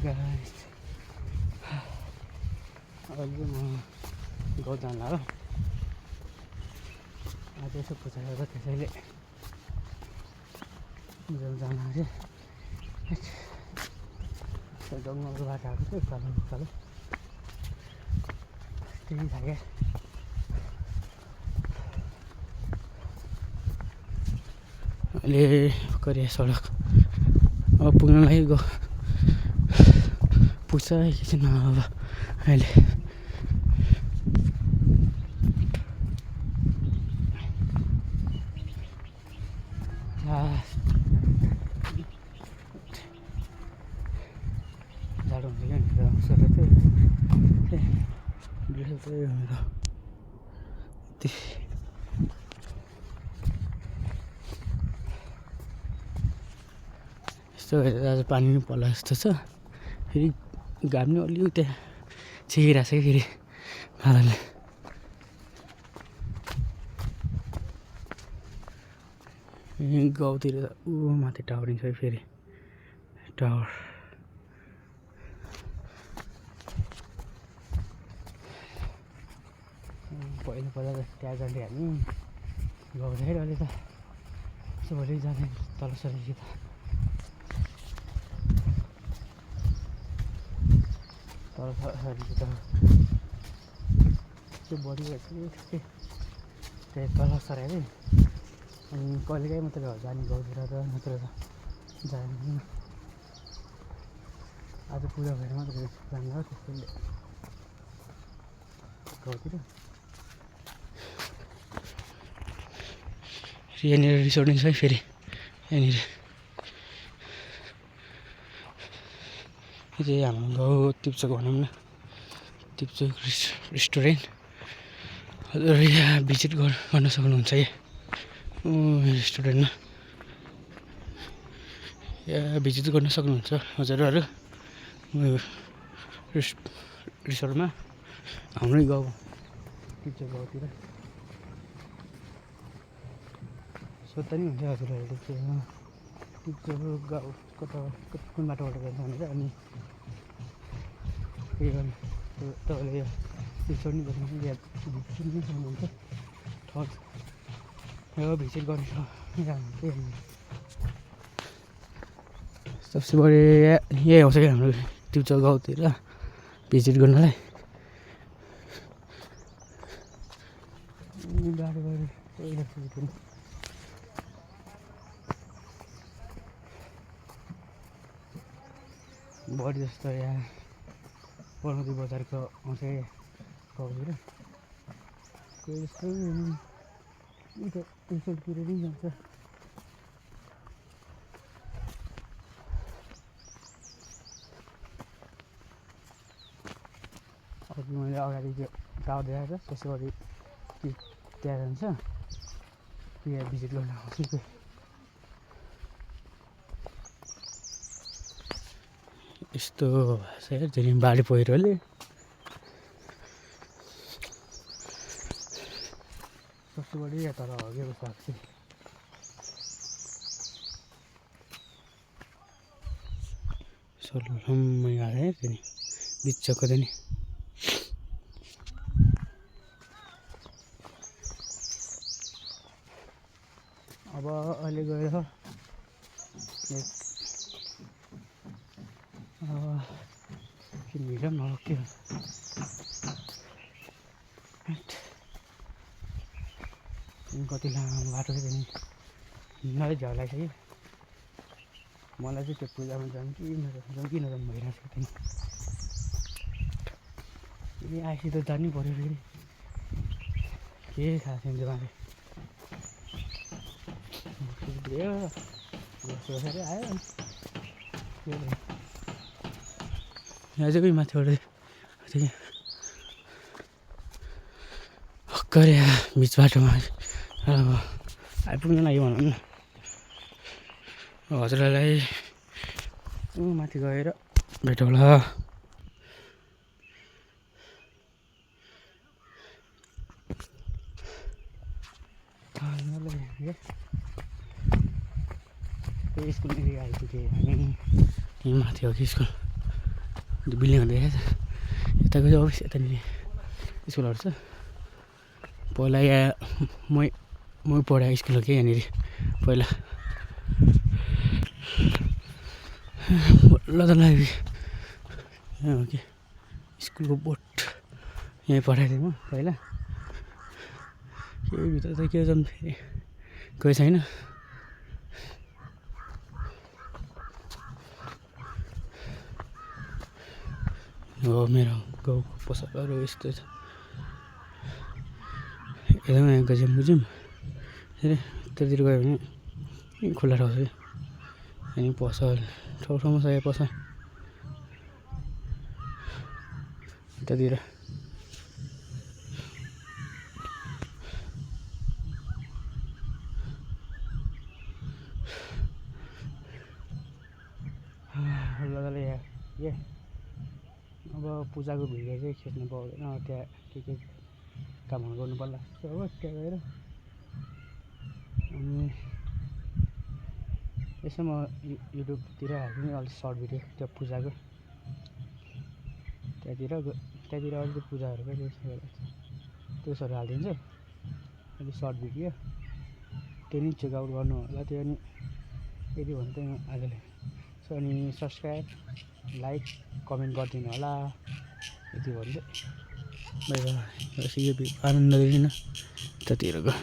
guys अहिले म गाउँ जान्ला हो आज यसो पूजा गर्दा त्यसैले जान अरे जङ्गलको बाटो आएको थियो उकालो उकालो त्यही थाक्यो अहिले करिया सडक अब पुग्नलाई पुग्छ एकैछिनमा अब अहिले जाडो हुन्छ क्या सडक चाहिँ मेरो यस्तो आज पानी पनि पर्ला जस्तो छ फेरि घाम नि अलि त्यहाँ छेकिरहेको छ कि फेरि बादलले गाउँतिर ऊ माथि टावरिङ छ फेरि टावर पहिला त्यहाँ जाने हामी गाउँदाखेरि अहिले त यसो भोलि जाने तल सरेकी त तल सरेकी त त्यो बढी ठिकै त्यही तल सरायो अनि कहिलेकाहीँ मात्रै हो जाने गाउँतिर त नत्र त जाने आज पुरा भएर मात्रै जाने हो त्यसैले गाउँतिर यहाँनिर रिसोर्ट नि छ है फेरि यहाँनिर यो चाहिँ हाम्रो गाउँ टिप्चोक भनौँ न टिप्चोक रेस्टुरेन्ट हजुर यहाँ भिजिट गर्न सक्नुहुन्छ यहाँ रेस्टुरेन्टमा यहाँ भिजिट गर्न सक्नुहुन्छ हजुरहरू रिसोर्टमा हाम्रै गाउँ टिप्चोक गाउँतिर सोध्दा नि हुन्छ हजुरहरूले चाहिँ टिप्चोक गाउँ कता कुन बाटोबाट जान्छ भनेर अनि त्यही गर्नु तपाईँले यो रिसोर्ट नि गर्नु भिजिट पनि सक्नुहुन्छ ठाउँ यो भिजिट गर्नु सबसे बढी यही आउँछ क्या हाम्रो टिप्चोक गाउँतिर भिजिट गर्नलाई बाटो बढी जस्तो यहाँ पनौती बजारको आउँछ गाउँतिर कोही जस्तो उता रिसोर्टतिर पनि जान्छ अघि मैले अगाडि त्यो टावर देखाएको छ त्यसै गरी त्यहाँ जान्छ यहाँ भिजिट गर्न आउँछु कि यस्तो भएको छ यार बाढी पहिरोले सबसे बढी यहाँ तल हगेको साग चाहिँ सोलमै आयो त्यहाँ बिचको त नि अब अहिले गएर मिडम नलग्यो कति लामो बाटो चाहिँ पनि हिँड्नै झ्याउ लाग्छ कि मलाई चाहिँ त्यो पूजामा जाउँ कि नजाउँ भइरहेको छ त्यही आइसी त जानै पऱ्यो फेरि के थाहा छैन त्यो माथि बसेर आयो यहाँ चाहिँ कोही माथिबाट हक्कर बिच बाटोमा अब आइपुग्न लागि भनौँ न हजुरलाई माथि गएर भेटौँला त्यही स्कुल एरिया आइपुगेँ हामी यहीँ माथि हो कि स्कुल त्यो बिल्डिङहरू देखाएको छ यताको चाहिँ अफिस यतानिर स्कुलहरू छ पहिला यहाँ मै पढाएको स्कुल हो क्या यहाँनिर पहिला बल्ल तल यहाँ हो कि स्कुलको बोर्ड यहीँ पढाएको थिएँ म पहिला केही भित्र त के छ फेरि कोही छैन हो मेरो गाउँको पसलहरू यस्तो छ एकदमै यहाँ गजम बुझौँ फेरि त्यतातिर गयो भने खुल्ला ठाउँ छ अनि पसल ठाउँ ठाउँमा छ यहाँ पसल यतातिर ल यहाँ अब पूजाको भिडियो चाहिँ खिच्नु पाउँदैन त्यहाँ के कामहरू गर्नु पर्ला हो त्यहाँ गएर अनि यसो म युट्युबतिर हाल्छु नि अलिक सर्ट भिडियो त्यो पूजाको त्यहाँतिर अलिकति पूजाहरू त्यसहरू हालिदिन्छु अलिक सर्ट भिडियो त्यो नि चेकआउट गर्नु होला त्यो नि यदि भन्दै म आजले सो अनि सब्सक्राइब लाइक कमेन्ट गरिदिनु होला यति भन्दै बाइ बाइ यो आनन्द लिन त्यतिखेरको